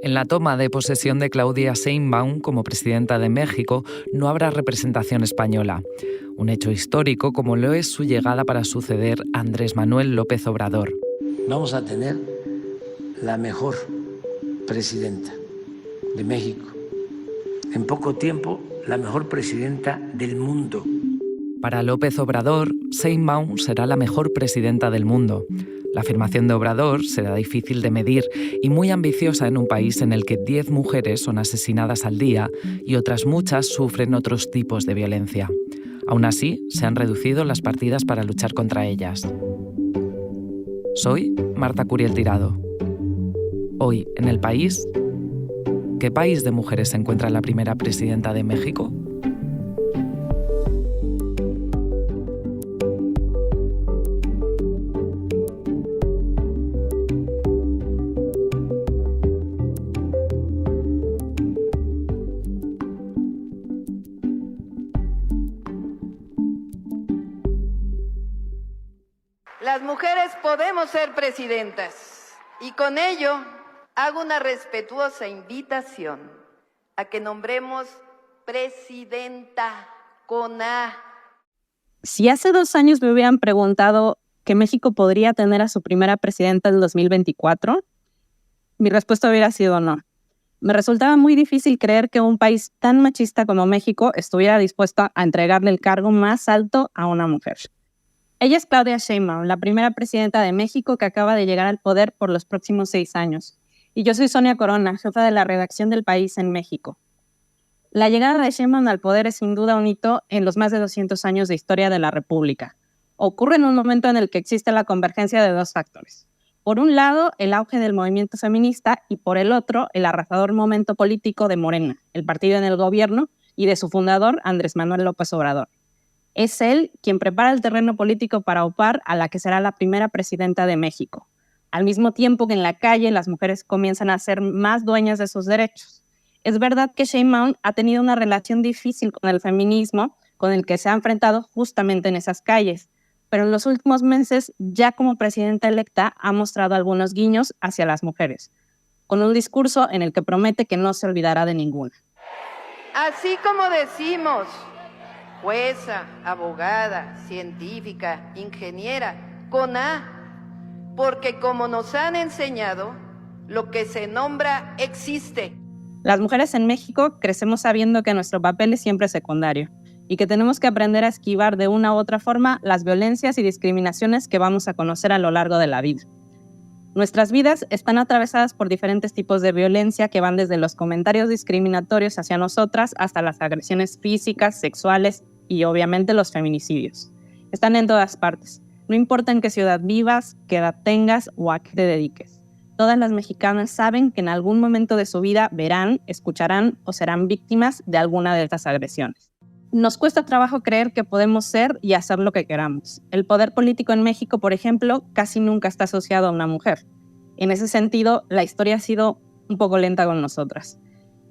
En la toma de posesión de Claudia Sheinbaum como presidenta de México no habrá representación española. Un hecho histórico como lo es su llegada para suceder a Andrés Manuel López Obrador. Vamos a tener la mejor presidenta de México. En poco tiempo, la mejor presidenta del mundo. Para López Obrador, Sheinbaum será la mejor presidenta del mundo. La afirmación de Obrador será difícil de medir y muy ambiciosa en un país en el que 10 mujeres son asesinadas al día y otras muchas sufren otros tipos de violencia. Aún así, se han reducido las partidas para luchar contra ellas. Soy Marta Curiel Tirado. Hoy, en El País, ¿qué país de mujeres se encuentra la primera presidenta de México? Las mujeres podemos ser presidentas y con ello hago una respetuosa invitación a que nombremos presidenta con A. Si hace 2 años me hubieran preguntado que México podría tener a su primera presidenta en 2024, mi respuesta hubiera sido no. Me resultaba muy difícil creer que un país tan machista como México estuviera dispuesto a entregarle el cargo más alto a una mujer. Ella es Claudia Sheinbaum, la primera presidenta de México que acaba de llegar al poder por los próximos 6 años. Y yo soy Sonia Corona, jefa de la redacción del País en México. La llegada de Sheinbaum al poder es sin duda un hito en los más de 200 años de historia de la República. Ocurre en un momento en el que existe la convergencia de 2 factores. Por un lado, el auge del movimiento feminista y por el otro, el arrasador momento político de Morena, el partido en el gobierno, y de su fundador, Andrés Manuel López Obrador. Es él quien prepara el terreno político para aupar a la que será la primera presidenta de México, al mismo tiempo que en la calle las mujeres comienzan a ser más dueñas de sus derechos. Es verdad que Sheinbaum ha tenido una relación difícil con el feminismo, con el que se ha enfrentado justamente en esas calles, pero en los últimos meses, ya como presidenta electa, ha mostrado algunos guiños hacia las mujeres, con un discurso en el que promete que no se olvidará de ninguna. Así como decimos, jueza, abogada, científica, ingeniera, con A, porque como nos han enseñado, lo que se nombra existe. Las mujeres en México crecemos sabiendo que nuestro papel es siempre secundario y que tenemos que aprender a esquivar de una u otra forma las violencias y discriminaciones que vamos a conocer a lo largo de la vida. Nuestras vidas están atravesadas por diferentes tipos de violencia que van desde los comentarios discriminatorios hacia nosotras hasta las agresiones físicas, sexuales y obviamente los feminicidios. Están en todas partes. No importa en qué ciudad vivas, qué edad tengas o a qué te dediques. Todas las mexicanas saben que en algún momento de su vida verán, escucharán o serán víctimas de alguna de estas agresiones. Nos cuesta trabajo creer que podemos ser y hacer lo que queramos. El poder político en México, por ejemplo, casi nunca está asociado a una mujer. En ese sentido, la historia ha sido un poco lenta con nosotras.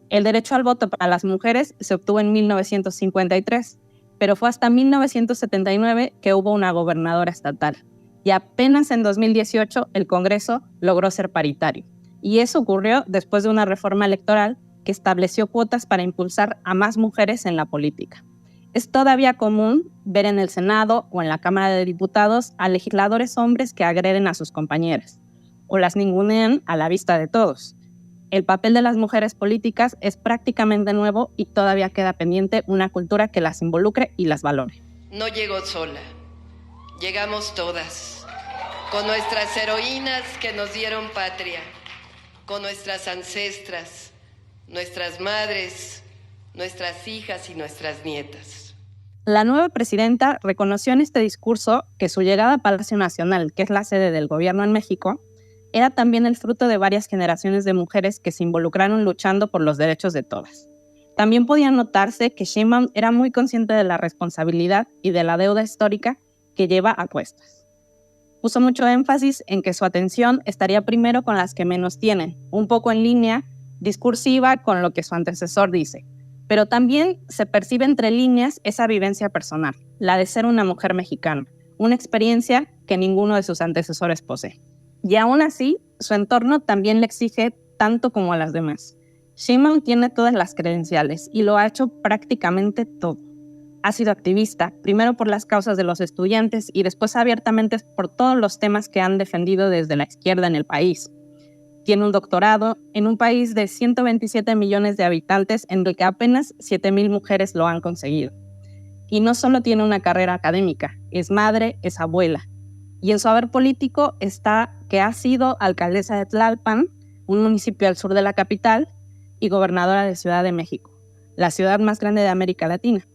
El derecho al voto para las mujeres se obtuvo en 1953, pero fue hasta 1979 que hubo una gobernadora estatal. Y apenas en 2018 el Congreso logró ser paritario. Y eso ocurrió después de una reforma electoral que estableció cuotas para impulsar a más mujeres en la política. Es todavía común ver en el Senado o en la Cámara de Diputados a legisladores hombres que agreden a sus compañeras o las ningunean a la vista de todos. El papel de las mujeres políticas es prácticamente nuevo y todavía queda pendiente una cultura que las involucre y las valore. No llegó sola, llegamos todas, con nuestras heroínas que nos dieron patria, con nuestras ancestras, nuestras madres, nuestras hijas y nuestras nietas. La nueva presidenta reconoció en este discurso que su llegada a Palacio Nacional, que es la sede del gobierno en México, era también el fruto de varias generaciones de mujeres que se involucraron luchando por los derechos de todas. También podía notarse que Sheinbaum era muy consciente de la responsabilidad y de la deuda histórica que lleva a cuestas. Puso mucho énfasis en que su atención estaría primero con las que menos tienen, un poco en línea discursiva con lo que su antecesor dice, pero también se percibe entre líneas esa vivencia personal, la de ser una mujer mexicana, una experiencia que ninguno de sus antecesores posee. Y aún así, su entorno también le exige tanto como a las demás. Sheinbaum tiene todas las credenciales y lo ha hecho prácticamente todo. Ha sido activista, primero por las causas de los estudiantes y después abiertamente por todos los temas que han defendido desde la izquierda en el país. Tiene un doctorado en un país de 127 millones de habitantes en el que apenas 7,000 mujeres lo han conseguido. Y no solo tiene una carrera académica, es madre, es abuela. Y en su haber político está que ha sido alcaldesa de Tlalpan, un municipio al sur de la capital, y gobernadora de Ciudad de México, la ciudad más grande de América Latina.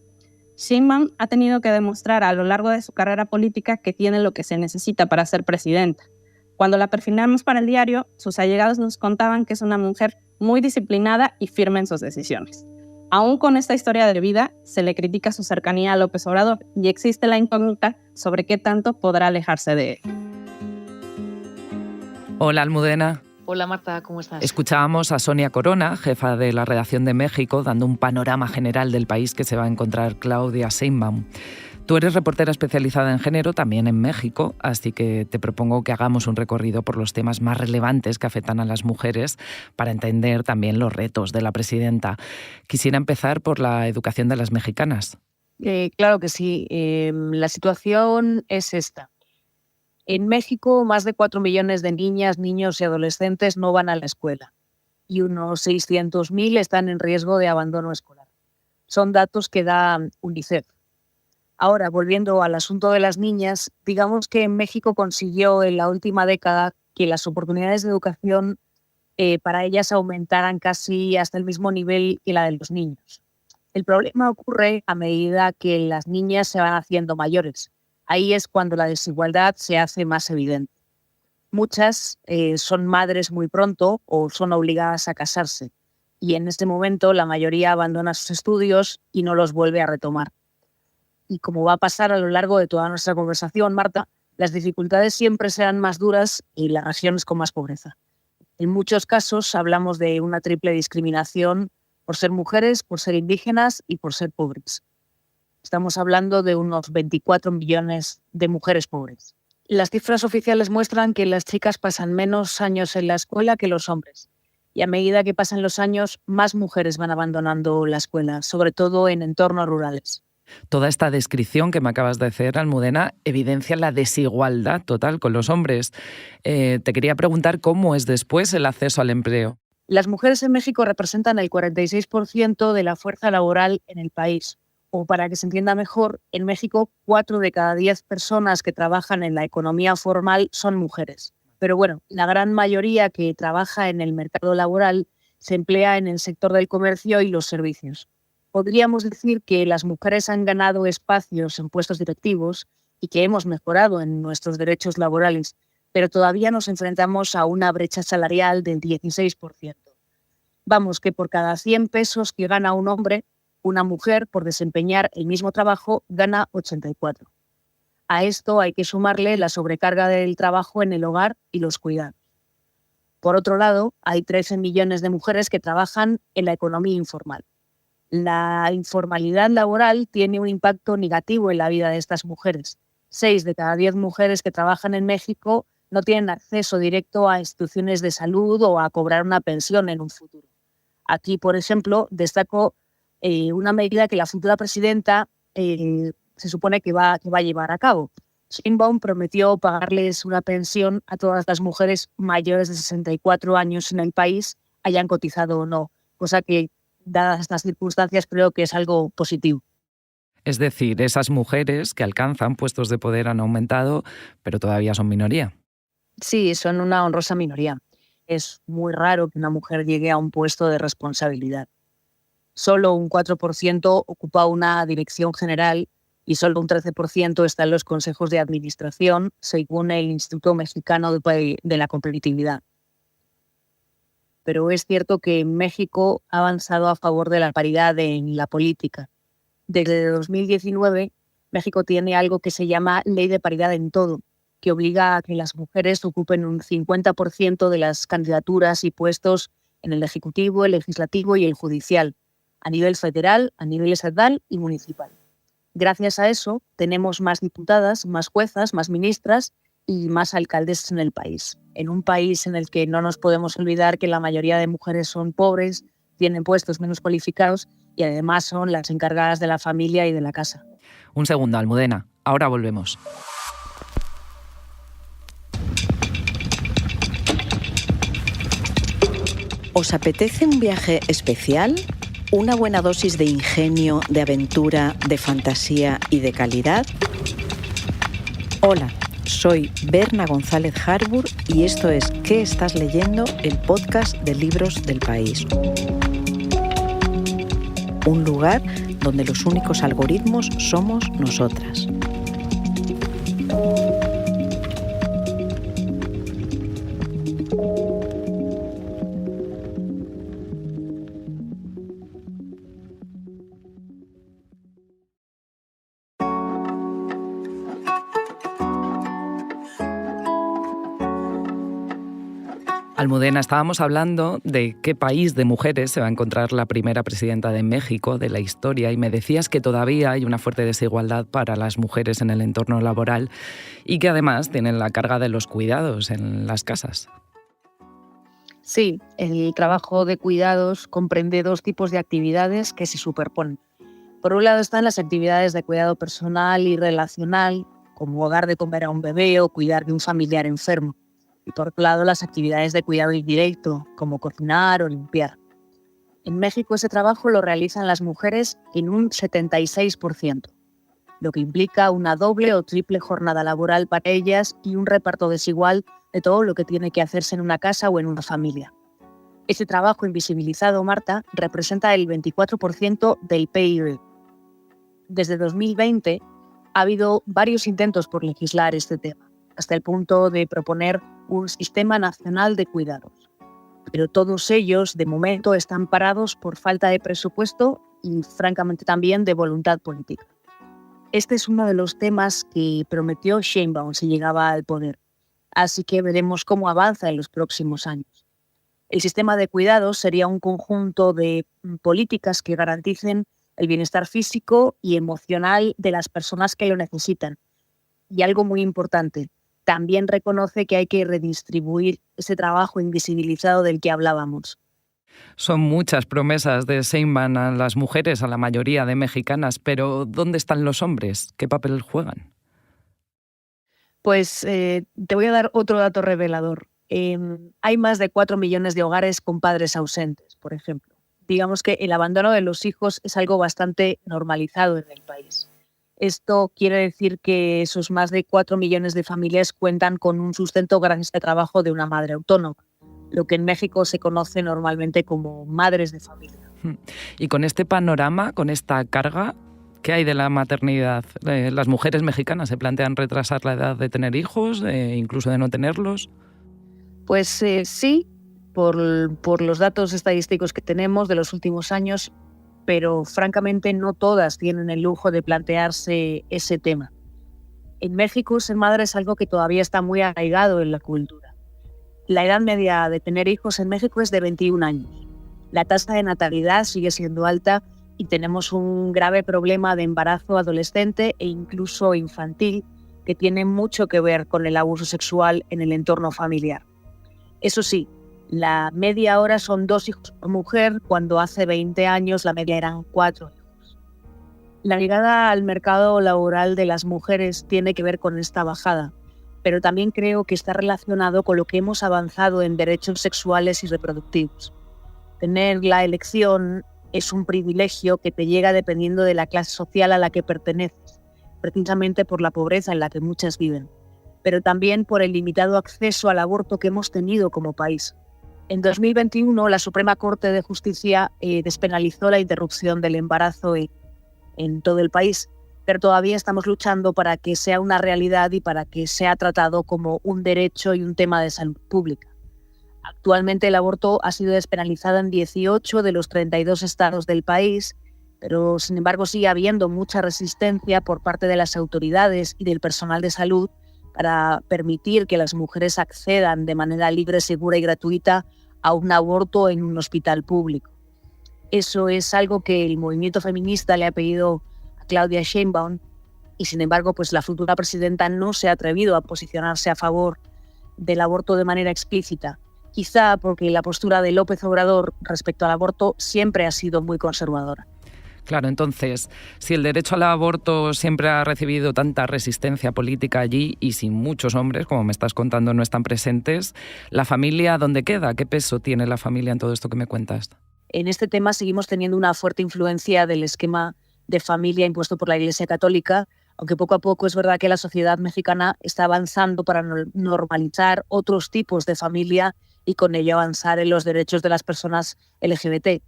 Sheinbaum ha tenido que demostrar a lo largo de su carrera política que tiene lo que se necesita para ser presidenta. Cuando la perfilamos para el diario, sus allegados nos contaban que es una mujer muy disciplinada y firme en sus decisiones. Aún con esta historia de vida, se le critica su cercanía a López Obrador y existe la incógnita sobre qué tanto podrá alejarse de él. Hola, Almudena. Hola Marta, ¿cómo estás? Escuchábamos a Sonia Corona, jefa de la redacción de México, dando un panorama general del país que se va a encontrar Claudia Sheinbaum. Tú eres reportera especializada en género, también en México, así que te propongo que hagamos un recorrido por los temas más relevantes que afectan a las mujeres para entender también los retos de la presidenta. Quisiera empezar por la educación de las mexicanas. Claro que sí. La situación es esta. En México, más de 4 millones de niñas, niños y adolescentes no van a la escuela y unos 600.000 están en riesgo de abandono escolar. Son datos que da UNICEF. Ahora, volviendo al asunto de las niñas, digamos que México consiguió en la última década que las oportunidades de educación para ellas aumentaran casi hasta el mismo nivel que la de los niños. El problema ocurre a medida que las niñas se van haciendo mayores. Ahí es cuando la desigualdad se hace más evidente. Muchas son madres muy pronto o son obligadas a casarse y en este momento la mayoría abandona sus estudios y no los vuelve a retomar. Y como va a pasar a lo largo de toda nuestra conversación, Marta, las dificultades siempre serán más duras y las regiones con más pobreza. En muchos casos hablamos de una triple discriminación por ser mujeres, por ser indígenas y por ser pobres. Estamos hablando de unos 24 millones de mujeres pobres. Las cifras oficiales muestran que las chicas pasan menos años en la escuela que los hombres. Y a medida que pasan los años, más mujeres van abandonando la escuela, sobre todo en entornos rurales. Toda esta descripción que me acabas de hacer, Almudena, evidencia la desigualdad total con los hombres. Te quería preguntar cómo es después el acceso al empleo. Las mujeres en México representan el 46% de la fuerza laboral en el país. O para que se entienda mejor, en México 4 de cada 10 personas que trabajan en la economía formal son mujeres. Pero bueno, la gran mayoría que trabaja en el mercado laboral se emplea en el sector del comercio y los servicios. Podríamos decir que las mujeres han ganado espacios en puestos directivos y que hemos mejorado en nuestros derechos laborales, pero todavía nos enfrentamos a una brecha salarial del 16%. Vamos, que por cada 100 pesos que gana un hombre, una mujer, por desempeñar el mismo trabajo, gana 84. A esto hay que sumarle la sobrecarga del trabajo en el hogar y los cuidados. Por otro lado, hay 13 millones de mujeres que trabajan en la economía informal. La informalidad laboral tiene un impacto negativo en la vida de estas mujeres. 6 de cada 10 mujeres que trabajan en México no tienen acceso directo a instituciones de salud o a cobrar una pensión en un futuro. Aquí, por ejemplo, destaco una medida que la futura presidenta se supone que va a llevar a cabo. Sheinbaum prometió pagarles una pensión a todas las mujeres mayores de 64 años en el país, hayan cotizado o no, cosa que, dadas estas circunstancias, creo que es algo positivo. Es decir, esas mujeres que alcanzan puestos de poder han aumentado, pero todavía son minoría. Sí, son una honrosa minoría. Es muy raro que una mujer llegue a un puesto de responsabilidad. Solo un 4% ocupa una dirección general y solo un 13% está en los consejos de administración, según el Instituto Mexicano de la Competitividad. Pero es cierto que México ha avanzado a favor de la paridad en la política. Desde 2019, México tiene algo que se llama Ley de Paridad en Todo, que obliga a que las mujeres ocupen un 50% de las candidaturas y puestos en el Ejecutivo, el Legislativo y el Judicial, a nivel federal, a nivel estatal y municipal. Gracias a eso, tenemos más diputadas, más juezas, más ministras y más alcaldes en el país. en un país en el que no nos podemos olvidar que la mayoría de mujeres son pobres, tienen puestos menos cualificados y además son las encargadas de la familia y de la casa. Un segundo, Almudena. Ahora volvemos. ¿Os apetece un viaje especial? ¿Una buena dosis de ingenio, de aventura, de fantasía y de calidad? Hola, soy Berna González Harbour y esto es ¿Qué estás leyendo?, el podcast de libros del país. Un lugar donde los únicos algoritmos somos nosotras. Almudena, estábamos hablando de qué país de mujeres se va a encontrar la primera presidenta de México de la historia y me decías que todavía hay una fuerte desigualdad para las mujeres en el entorno laboral y que además tienen la carga de los cuidados en las casas. Sí, el trabajo de cuidados comprende dos tipos de actividades que se superponen. Por un lado están las actividades de cuidado personal y relacional, como dar de comer a un bebé o cuidar de un familiar enfermo. Y por otro lado, las actividades de cuidado indirecto, como cocinar o limpiar. En México ese trabajo lo realizan las mujeres en un 76%, lo que implica una doble o triple jornada laboral para ellas y un reparto desigual de todo lo que tiene que hacerse en una casa o en una familia. Ese trabajo invisibilizado, Marta, representa el 24% del PIB. Desde 2020 ha habido varios intentos por legislar este tema, hasta el punto de proponer un sistema nacional de cuidados. Pero todos ellos, de momento, están parados por falta de presupuesto y, francamente, también de voluntad política. Este es uno de los temas que prometió Sheinbaum si llegaba al poder, así que veremos cómo avanza en los próximos años. El sistema de cuidados sería un conjunto de políticas que garanticen el bienestar físico y emocional de las personas que lo necesitan. Y algo muy importante, también reconoce que hay que redistribuir ese trabajo invisibilizado del que hablábamos. Son muchas promesas de Sheinbaum a las mujeres, a la mayoría de mexicanas, pero ¿dónde están los hombres? ¿Qué papel juegan? Pues te voy a dar otro dato revelador. Hay más de 4 millones de hogares con padres ausentes, por ejemplo. Digamos que el abandono de los hijos es algo bastante normalizado en el país. Esto quiere decir que esos más de 4 millones de familias cuentan con un sustento gracias al trabajo de una madre autónoma, lo que en México se conoce normalmente como madres de familia. Y con este panorama, con esta carga, ¿qué hay de la maternidad? ¿Las mujeres mexicanas se plantean retrasar la edad de tener hijos, incluso de no tenerlos? Pues sí, por los datos estadísticos que tenemos de los últimos años, pero francamente no todas tienen el lujo de plantearse ese tema. En México ser madre es algo que todavía está muy arraigado en la cultura. La edad media de tener hijos en México es de 21 años. La tasa de natalidad sigue siendo alta y tenemos un grave problema de embarazo adolescente e incluso infantil que tiene mucho que ver con el abuso sexual en el entorno familiar. Eso sí, la media ahora son 2 hijos por mujer, cuando hace 20 años la media eran 4 hijos. La llegada al mercado laboral de las mujeres tiene que ver con esta bajada, pero también creo que está relacionado con lo que hemos avanzado en derechos sexuales y reproductivos. Tener la elección es un privilegio que te llega dependiendo de la clase social a la que perteneces, precisamente por la pobreza en la que muchas viven, pero también por el limitado acceso al aborto que hemos tenido como país. En 2021, la Suprema Corte de Justicia despenalizó la interrupción del embarazo en todo el país, pero todavía estamos luchando para que sea una realidad y para que sea tratado como un derecho y un tema de salud pública. Actualmente el aborto ha sido despenalizado en 18 de los 32 estados del país, pero sin embargo sigue habiendo mucha resistencia por parte de las autoridades y del personal de salud para permitir que las mujeres accedan de manera libre, segura y gratuita a un aborto en un hospital público. Eso es algo que el movimiento feminista le ha pedido a Claudia Sheinbaum y, sin embargo, pues la futura presidenta no se ha atrevido a posicionarse a favor del aborto de manera explícita, quizá porque la postura de López Obrador respecto al aborto siempre ha sido muy conservadora. Claro, entonces, si el derecho al aborto siempre ha recibido tanta resistencia política allí y si muchos hombres, como me estás contando, no están presentes, ¿la familia dónde queda? ¿Qué peso tiene la familia en todo esto que me cuentas? En este tema seguimos teniendo una fuerte influencia del esquema de familia impuesto por la Iglesia Católica, aunque poco a poco es verdad que la sociedad mexicana está avanzando para normalizar otros tipos de familia y con ello avanzar en los derechos de las personas LGBT.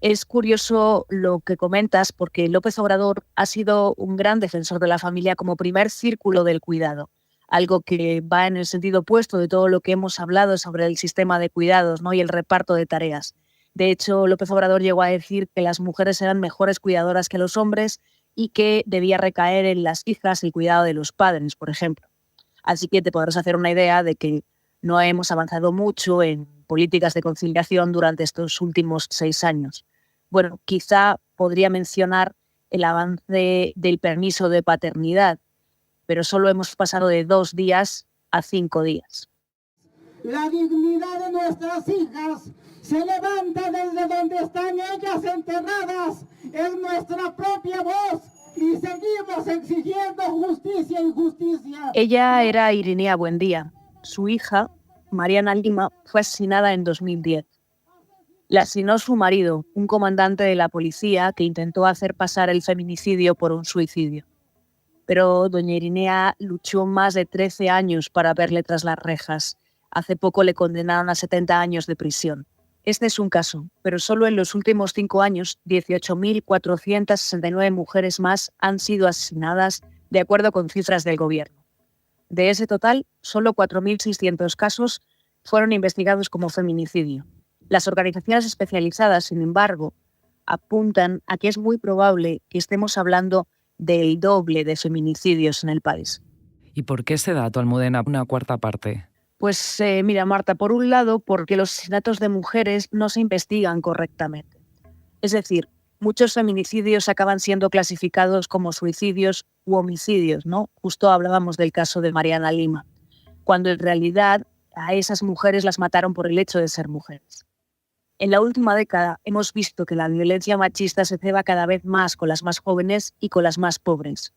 Es curioso lo que comentas porque López Obrador ha sido un gran defensor de la familia como primer círculo del cuidado, algo que va en el sentido opuesto de todo lo que hemos hablado sobre el sistema de cuidados, ¿no? Y el reparto de tareas. De hecho, López Obrador llegó a decir que las mujeres eran mejores cuidadoras que los hombres y que debía recaer en las hijas el cuidado de los padres, por ejemplo. Así que te podrás hacer una idea de que no hemos avanzado mucho en políticas de conciliación durante estos últimos 6 años. Bueno, quizá podría mencionar el avance del permiso de paternidad, pero solo hemos pasado de 2 días a 5 días. La dignidad de nuestras hijas se levanta desde donde están ellas enterradas en nuestra propia voz y seguimos exigiendo justicia y justicia. Ella era Irenea Buendía. Su hija, Mariana Lima, fue asesinada en 2010. La asesinó su marido, un comandante de la policía que intentó hacer pasar el feminicidio por un suicidio. Pero doña Irenea luchó más de 13 años para verle tras las rejas. Hace poco le condenaron a 70 años de prisión. Este es un caso, pero solo en los últimos 5 años, 18.469 mujeres más han sido asesinadas, de acuerdo con cifras del gobierno. De ese total, solo 4.600 casos fueron investigados como feminicidio. Las organizaciones especializadas, sin embargo, apuntan a que es muy probable que estemos hablando del doble de feminicidios en el país. ¿Y por qué ese dato, Almudena, una cuarta parte? Pues mira, Marta, por un lado, porque los asesinatos de mujeres no se investigan correctamente. Es decir, muchos feminicidios acaban siendo clasificados como suicidios u homicidios, ¿no? Justo hablábamos del caso de Mariana Lima, cuando en realidad a esas mujeres las mataron por el hecho de ser mujeres. En la última década hemos visto que la violencia machista se ceba cada vez más con las más jóvenes y con las más pobres,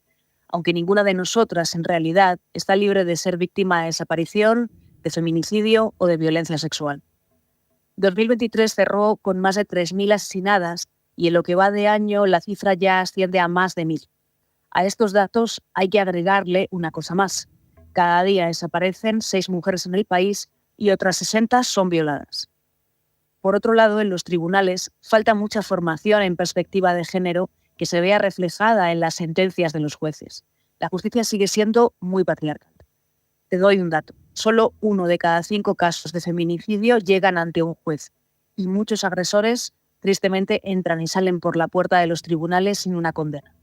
aunque ninguna de nosotras en realidad está libre de ser víctima de desaparición, de feminicidio o de violencia sexual. 2023 cerró con más de 3.000 asesinadas y en lo que va de año la cifra ya asciende a más de 1.000. A estos datos hay que agregarle una cosa más. Cada día desaparecen 6 mujeres en el país y otras 60 son violadas. Por otro lado, en los tribunales falta mucha formación en perspectiva de género que se vea reflejada en las sentencias de los jueces. La justicia sigue siendo muy patriarcal. Te doy un dato. Solo 1 de cada 5 casos de feminicidio llegan ante un juez y muchos agresores, tristemente, entran y salen por la puerta de los tribunales sin una condena.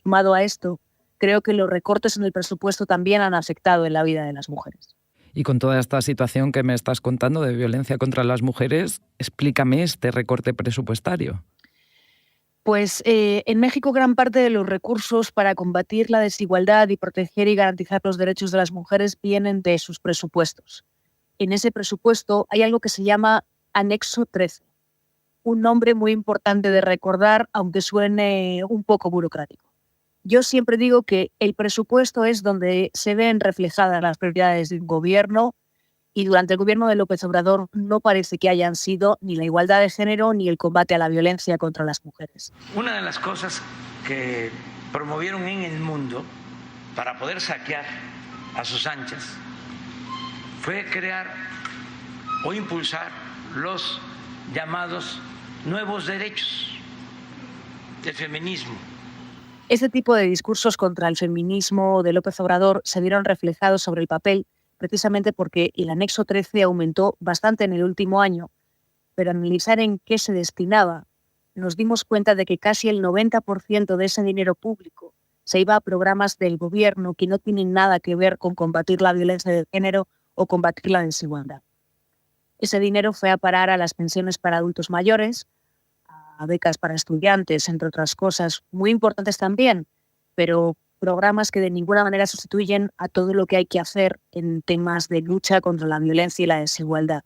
Sumado a esto, creo que los recortes en el presupuesto también han afectado en la vida de las mujeres. Y con toda esta situación que me estás contando de violencia contra las mujeres, explícame este recorte presupuestario. Pues en México gran parte de los recursos para combatir la desigualdad y proteger y garantizar los derechos de las mujeres vienen de sus presupuestos. En ese presupuesto hay algo que se llama Anexo 13, un nombre muy importante de recordar, aunque suene un poco burocrático. Yo siempre digo que el presupuesto es donde se ven reflejadas las prioridades de un gobierno y durante el gobierno de López Obrador no parece que hayan sido ni la igualdad de género ni el combate a la violencia contra las mujeres. Una de las cosas que promovieron en el mundo para poder saquear a sus anchas fue crear o impulsar los llamados nuevos derechos del feminismo. Este tipo de discursos contra el feminismo de López Obrador se vieron reflejados sobre el papel precisamente porque el anexo 13 aumentó bastante en el último año, pero al analizar en qué se destinaba, nos dimos cuenta de que casi el 90% de ese dinero público se iba a programas del gobierno que no tienen nada que ver con combatir la violencia de género o combatir la desigualdad. Ese dinero fue a parar a las pensiones para adultos mayores, a becas para estudiantes, entre otras cosas muy importantes también, pero programas que de ninguna manera sustituyen a todo lo que hay que hacer en temas de lucha contra la violencia y la desigualdad.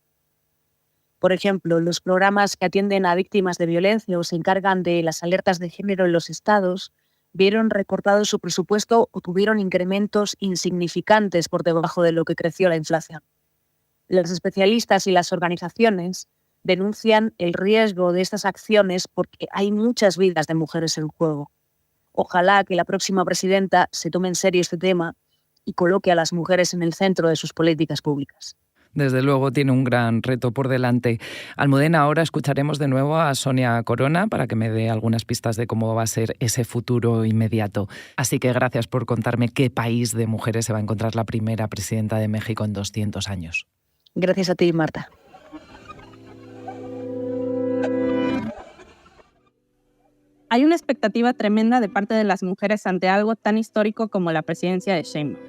Por ejemplo, los programas que atienden a víctimas de violencia o se encargan de las alertas de género en los estados vieron recortado su presupuesto o tuvieron incrementos insignificantes por debajo de lo que creció la inflación. Los especialistas y las organizaciones denuncian el riesgo de estas acciones porque hay muchas vidas de mujeres en juego. Ojalá que la próxima presidenta se tome en serio este tema y coloque a las mujeres en el centro de sus políticas públicas. Desde luego tiene un gran reto por delante. Almudena, ahora escucharemos de nuevo a Sonia Corona para que me dé algunas pistas de cómo va a ser ese futuro inmediato. Así que gracias por contarme qué país de mujeres se va a encontrar la primera presidenta de México en 200 años. Gracias a ti, Marta. Hay una expectativa tremenda de parte de las mujeres ante algo tan histórico como la presidencia de Sheinbaum.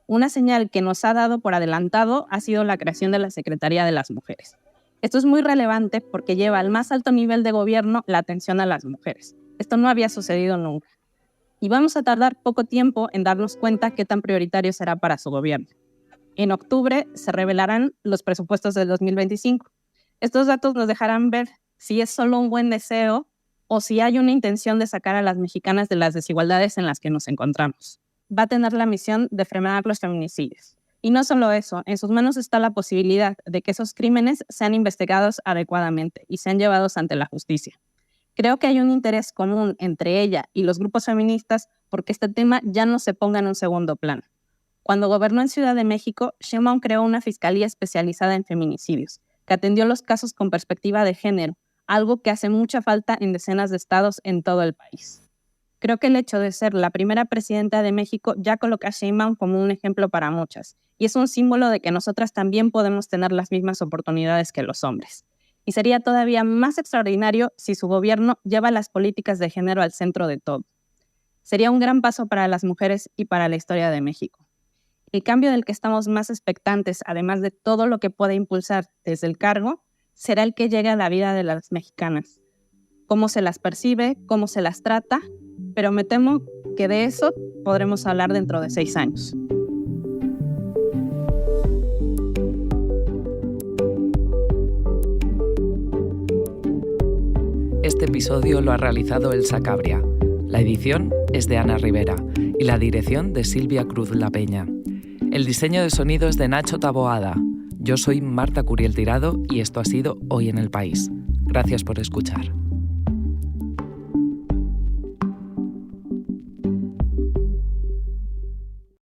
Una señal que nos ha dado por adelantado ha sido la creación de la Secretaría de las Mujeres. Esto es muy relevante porque lleva al más alto nivel de gobierno la atención a las mujeres. Esto no había sucedido nunca. Y vamos a tardar poco tiempo en darnos cuenta qué tan prioritario será para su gobierno. En octubre se revelarán los presupuestos del 2025. Estos datos nos dejarán ver si es solo un buen deseo o si hay una intención de sacar a las mexicanas de las desigualdades en las que nos encontramos. Va a tener la misión de frenar los feminicidios. Y no solo eso, en sus manos está la posibilidad de que esos crímenes sean investigados adecuadamente y sean llevados ante la justicia. Creo que hay un interés común entre ella y los grupos feministas porque este tema ya no se ponga en un segundo plano. Cuando gobernó en Ciudad de México, Sheinbaum creó una fiscalía especializada en feminicidios, que atendió los casos con perspectiva de género, algo que hace mucha falta en decenas de estados en todo el país. Creo que el hecho de ser la primera presidenta de México ya coloca a Sheinbaum como un ejemplo para muchas, y es un símbolo de que nosotras también podemos tener las mismas oportunidades que los hombres. Y sería todavía más extraordinario si su gobierno lleva las políticas de género al centro de todo. Sería un gran paso para las mujeres y para la historia de México. El cambio del que estamos más expectantes, además de todo lo que puede impulsar desde el cargo, será el que llegue a la vida de las mexicanas. Cómo se las percibe, cómo se las trata, pero me temo que de eso podremos hablar dentro de 6 años. Este episodio lo ha realizado Elsa Cabria. La edición es de Ana Rivera y la dirección de Silvia Cruz La Peña. El diseño de sonido es de Nacho Taboada. Yo soy Marta Curiel Tirado y esto ha sido Hoy en el País. Gracias por escuchar.